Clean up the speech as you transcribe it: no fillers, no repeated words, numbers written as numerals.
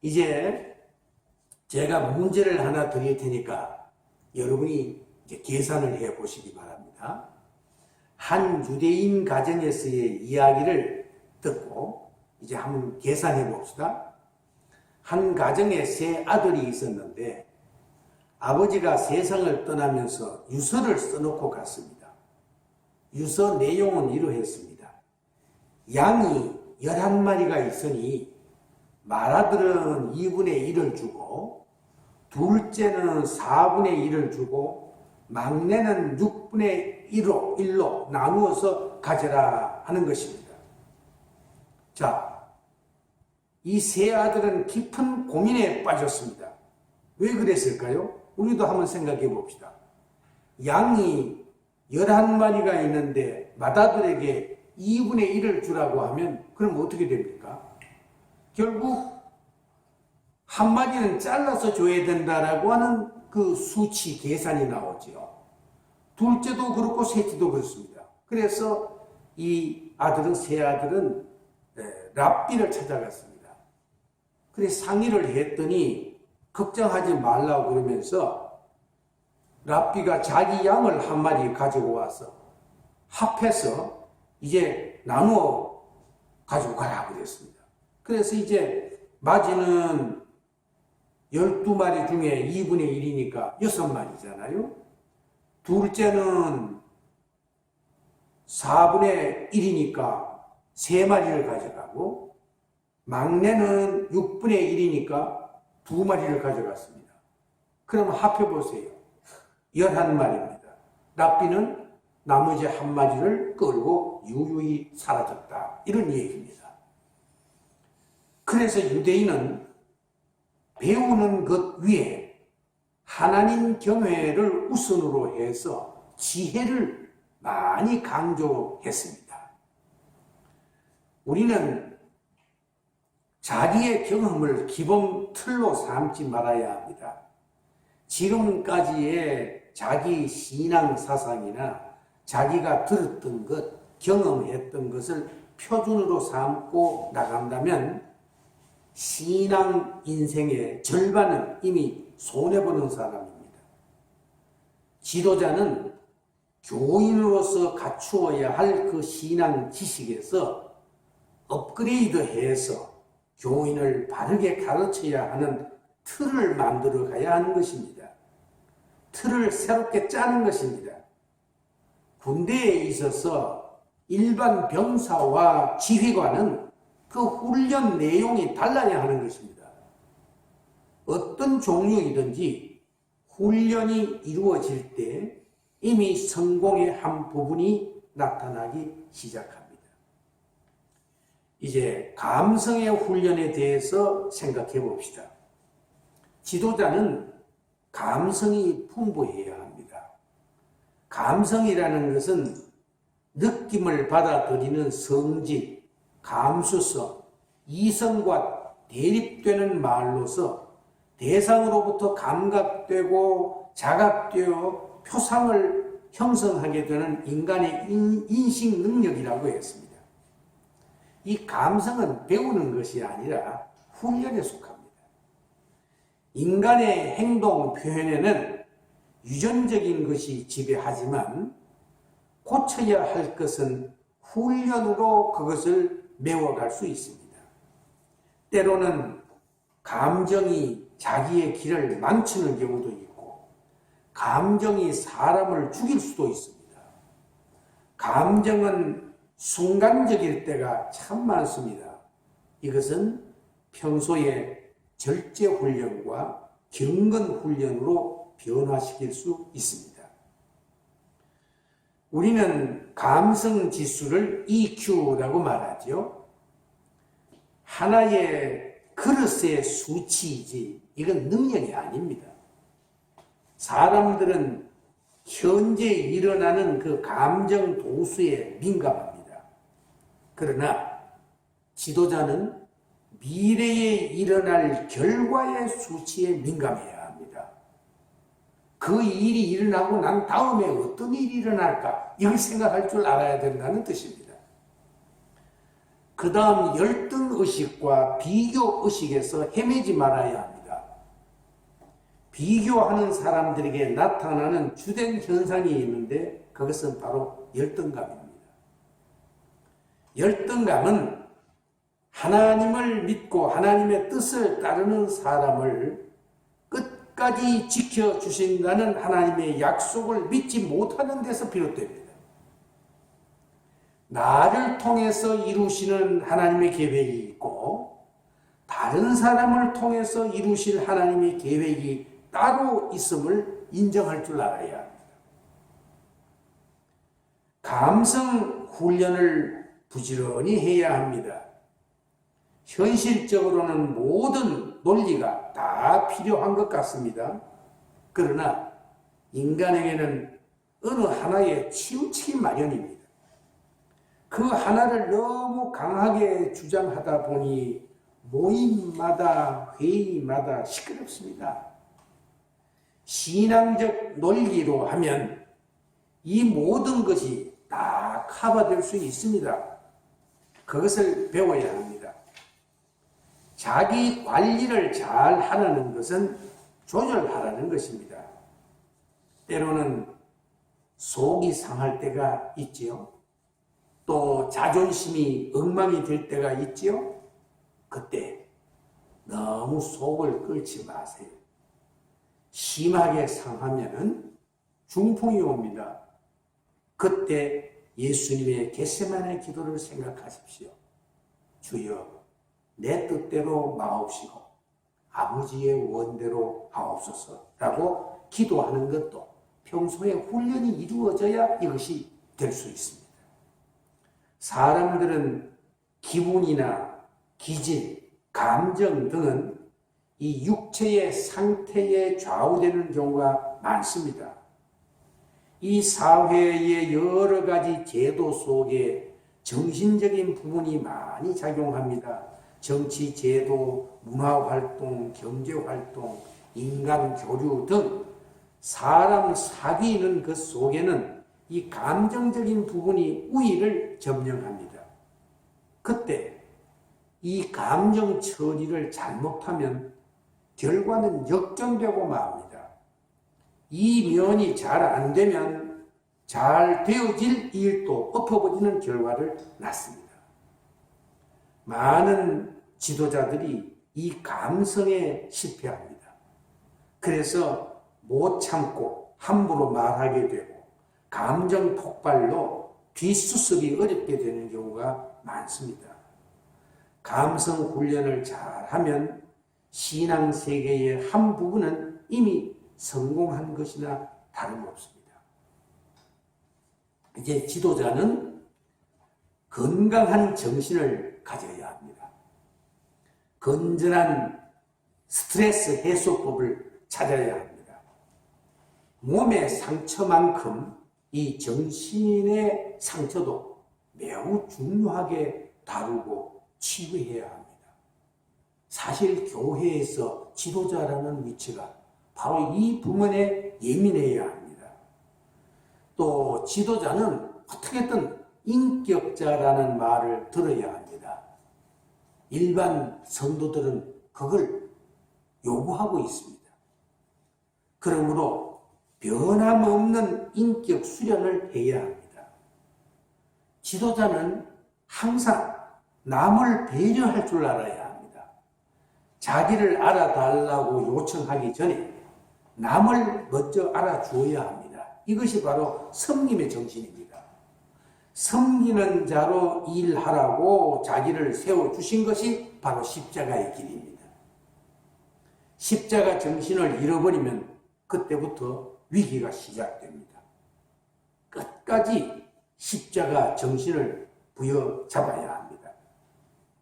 이제 제가 문제를 하나 드릴 테니까 여러분이 이제 계산을 해 보시기 바랍니다. 한 유대인 가정에서의 이야기를 듣고 이제 한번 계산해 봅시다. 한 가정에 세 아들이 있었는데 아버지가 세상을 떠나면서 유서를 써놓고 갔습니다. 유서 내용은 이러했습니다. 양이 11마리가 있으니 맏아들은 2분의 1을 주고 둘째는 4분의 1을 주고 막내는 6분의 1로 나누어서 가져라 하는 것입니다. 자, 이 세 아들은 깊은 고민에 빠졌습니다. 왜 그랬을까요? 우리도 한번 생각해 봅시다. 양이 11마리가 있는데 맏아들에게 2분의 1을 주라고 하면 그럼 어떻게 됩니까? 결국 한 마리는 잘라서 줘야 된다라고 하는 그 수치 계산이 나오죠. 둘째도 그렇고 셋째도 그렇습니다. 그래서 이 아들은 세 아들은 랍비를 찾아갔습니다. 그래서 상의를 했더니 걱정하지 말라고 그러면서 랍비가 자기 양을 한 마리 가지고 와서 합해서 이제 나누어 가지고 가라 그랬습니다. 그래서 이제 마지는 12마리 중에 2분의 1이니까 6마리잖아요. 둘째는 4분의 1이니까 3마리를 가져가고 막내는 6분의 1이니까 2마리를 가져갔습니다. 그럼 합해보세요. 11마리입니다. 랍비는 나머지 한 마리를 끌고 유유히 사라졌다. 이런 얘기입니다. 그래서 유대인은 배우는 것 위에 하나님 경외를 우선으로 해서 지혜를 많이 강조했습니다. 우리는 자기의 경험을 기본 틀로 삼지 말아야 합니다. 지금까지의 자기 신앙 사상이나 자기가 들었던 것, 경험했던 것을 표준으로 삼고 나간다면 신앙 인생의 절반은 이미 손해보는 사람입니다. 지도자는 교인으로서 갖추어야 할 그 신앙 지식에서 업그레이드해서 교인을 바르게 가르쳐야 하는 틀을 만들어 가야 하는 것입니다. 틀을 새롭게 짜는 것입니다. 군대에 있어서 일반 병사와 지휘관은 그 훈련 내용이 달라야 하는 것입니다. 어떤 종류이든지 훈련이 이루어질 때 이미 성공의 한 부분이 나타나기 시작합니다. 이제 감성의 훈련에 대해서 생각해 봅시다. 지도자는 감성이 풍부해야 합니다. 감성이라는 것은 느낌을 받아들이는 성질, 감수성, 이성과 대립되는 말로서 대상으로부터 감각되고 자각되어 표상을 형성하게 되는 인간의 인식 능력이라고 했습니다. 이 감성은 배우는 것이 아니라 훈련에 속합니다. 인간의 행동 표현에는 유전적인 것이 지배하지만 고쳐야 할 것은 훈련으로 그것을 메워갈 수 있습니다. 때로는 감정이 자기의 길을 망치는 경우도 있고 감정이 사람을 죽일 수도 있습니다. 감정은 순간적일 때가 참 많습니다. 이것은 평소에 절제 훈련과 경건 훈련으로 변화시킬 수 있습니다. 우리는 감성 지수를 EQ라고 말하죠. 하나의 그릇의 수치이지 이건 능력이 아닙니다. 사람들은 현재 일어나는 그 감정 도수에 민감합니다. 그러나 지도자는 미래에 일어날 결과의 수치에 민감해야 합니다. 그 일이 일어나고 난 다음에 어떤 일이 일어날까 이걸 생각할 줄 알아야 된다는 뜻입니다. 그 다음 열등의식과 비교의식에서 헤매지 말아야 합니다. 비교하는 사람들에게 나타나는 주된 현상이 있는데 그것은 바로 열등감입니다. 열등감은 하나님을 믿고 하나님의 뜻을 따르는 사람을 끝까지 지켜주신다는 하나님의 약속을 믿지 못하는 데서 비롯됩니다. 나를 통해서 이루시는 하나님의 계획이 있고 다른 사람을 통해서 이루실 하나님의 계획이 따로 있음을 인정할 줄 알아야 합니다. 감성 훈련을 부지런히 해야 합니다. 현실적으로는 모든 논리가 다 필요한 것 같습니다. 그러나 인간에게는 어느 하나에 치우치기 마련입니다. 그 하나를 너무 강하게 주장하다 보니 모임마다 회의마다 시끄럽습니다. 신앙적 논리로 하면 이 모든 것이 다 커버될 수 있습니다. 그것을 배워야 합니다. 자기 관리를 잘 하라는 것은 조절하라는 것입니다. 때로는 속이 상할 때가 있지요. 또 자존심이 엉망이 될 때가 있지요. 그때 너무 속을 끓지 마세요. 심하게 상하면 중풍이 옵니다. 그때 예수님의 겟세마네 기도를 생각하십시오. 주여, 내 뜻대로 마옵시고 아버지의 원대로 하옵소서라고 기도하는 것도 평소에 훈련이 이루어져야 이것이 될 수 있습니다. 사람들은 기분이나 기질, 감정 등은 이 육체의 상태에 좌우되는 경우가 많습니다. 이 사회의 여러 가지 제도 속에 정신적인 부분이 많이 작용합니다. 정치 제도, 문화활동, 경제활동, 인간교류 등 사람 사귀는 것 속에는 이 감정적인 부분이 우위를 점령합니다. 그때 이 감정 처리를 잘못하면 결과는 역전되고 맙니다. 이 면이 잘 안 되면 잘 되어질 일도 엎어버리는 결과를 낳습니다. 많은 지도자들이 이 감성에 실패합니다. 그래서 못 참고 함부로 말하게 되고 감정 폭발로 뒷수습이 어렵게 되는 경우가 많습니다. 감성 훈련을 잘하면 신앙 세계의 한 부분은 이미 성공한 것이나 다름없습니다. 이제 지도자는 건강한 정신을 가져야 합니다. 건전한 스트레스 해소법을 찾아야 합니다. 몸의 상처만큼 이 정신의 상처도 매우 중요하게 다루고 치유해야 합니다. 사실 교회에서 지도자라는 위치가 바로 이 부분에 예민해야 합니다. 또 지도자는 어떻게든 인격자라는 말을 들어야 합니다. 일반 성도들은 그걸 요구하고 있습니다. 그러므로 변함없는 인격 수련을 해야 합니다. 지도자는 항상 남을 배려할 줄 알아야 합니다. 자기를 알아달라고 요청하기 전에 남을 먼저 알아주어야 합니다. 이것이 바로 섬김의 정신입니다. 섬기는 자로 일하라고 자기를 세워주신 것이 바로 십자가의 길입니다. 십자가 정신을 잃어버리면 그때부터 위기가 시작됩니다. 끝까지 십자가 정신을 부여잡아야 합니다.